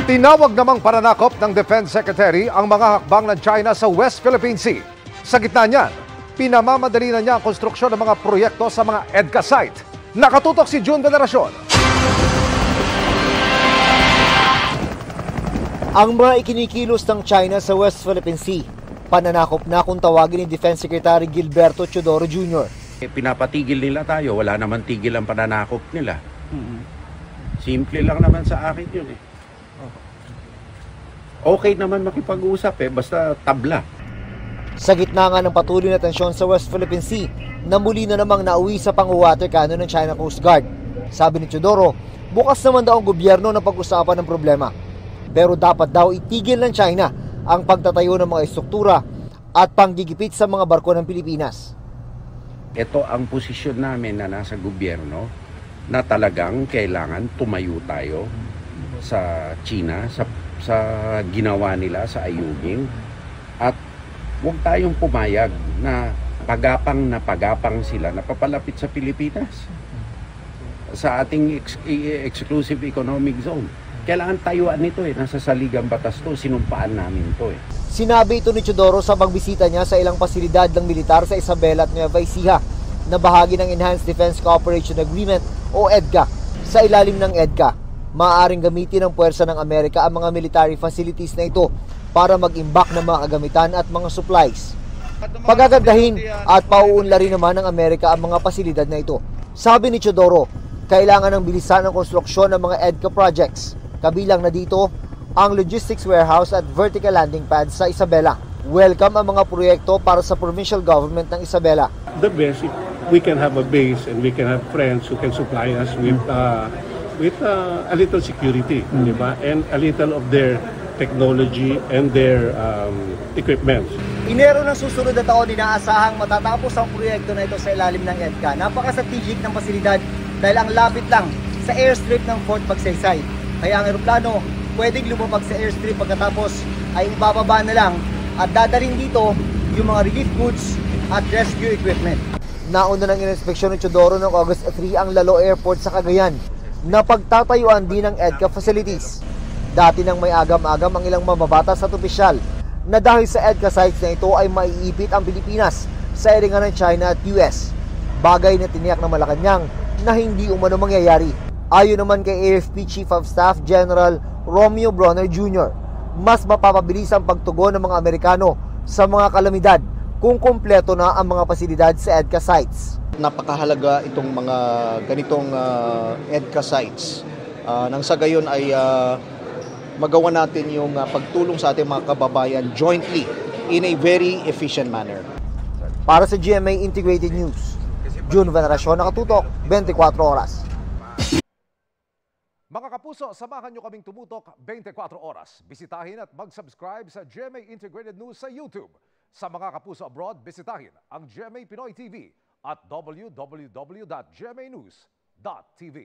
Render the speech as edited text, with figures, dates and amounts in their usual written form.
Tinawag namang pananakop ng Defense Secretary ang mga hakbang ng China sa West Philippine Sea. Sa gitna niyan, pinamamadali na niya ang konstruksyon ng mga proyekto sa mga EDCA site. Nakatutok si June Veneracion. Ang mga ikinikilos ng China sa West Philippine Sea, pananakop na kung tawagin ni Defense Secretary Gilberto Teodoro Jr. Pinapatigil nila tayo, wala naman tigil ang pananakop nila. Simple lang naman sa akin yun eh. Okay naman makipag-usap basta tabla. Sa gitna nga ng patuloy na tensyon sa West Philippine Sea, na muli na namang nauwi sa pang-water cannon ng China Coast Guard. Sabi ni Teodoro, bukas naman daw ang gobyerno na pag-usapan ng problema. Pero dapat daw itigil ng China ang pagtatayo ng mga estruktura at panggigipit sa mga barko ng Pilipinas. Ito ang posisyon namin na nasa gobyerno na talagang kailangan tumayo tayo sa China, sa ginawa nila sa Ayungin, at huwag tayong pumayag na pagapang sila na papalapit sa Pilipinas, sa ating exclusive economic zone. Kailangan tayuan nito nasa saligang batas to, sinumpaan namin to Sinabi ito ni Teodoro sa pagbisita niya sa ilang pasilidad ng militar sa Isabela at Nueva Ecija na bahagi ng Enhanced Defense Cooperation Agreement o EDCA. Sa ilalim ng EDCA, maaaring gamitin ng puwersa ng Amerika ang mga military facilities na ito para mag-imbak ng mga kagamitan at mga supplies. Pagagandahin at pauunlarin naman ng Amerika ang mga pasilidad na ito. Sabi ni Teodoro, kailangan ng bilisan ang konstruksyon ng mga EDCA projects. Kabilang na dito ang logistics warehouse at vertical landing pad sa Isabela. Welcome ang mga proyekto para sa provincial government ng Isabela. The best, if we can have a base and we can have friends who can supply us with a little security, di ba? And a little of their technology and their equipment. Enero ng susunod na taon, inaasahang matatapos ang proyekto na ito sa ilalim ng EDCA. Napaka-strategic ng pasilidad dahil ang lapit lang sa airstrip ng Fort Magsaysay. Kaya ang eroplano pwedeng lumapag sa airstrip pagkatapos ay ibababa na lang at dadalhin dito yung mga relief goods at rescue equipment. Nauna nang ininspeksyon ng Teodoro noong August 3 ang Lalo Airport sa Cagayan na pagtatayuan din ng EDCA facilities. Dati nang may agam-agam ang ilang mababatas at opisyal na dahil sa EDCA sites na ito ay maiipit ang Pilipinas sa eringan ng China at US. Bagay na tiniyak ng Malacanang na hindi umano mangyayari. Ayon naman kay AFP Chief of Staff General Romeo Bronner Jr., mas mapapabilis ang pagtugon ng mga Amerikano sa mga kalamidad kung kumpleto na ang mga pasilidad sa EDCA sites. Napakahalaga itong mga ganitong EDCA sites. Nang sa gayon ay magawa natin yung pagtulong sa ating mga kababayan jointly in a very efficient manner. Para sa GMA Integrated News, June Veneracion, nakatutok 24 oras. Mga kapuso, samahan nyo kaming tumutok 24 oras. Bisitahin at mag-subscribe sa GMA Integrated News sa YouTube. Sa mga kapuso abroad, bisitahin ang GMA Pinoy TV at www.gmanews.tv.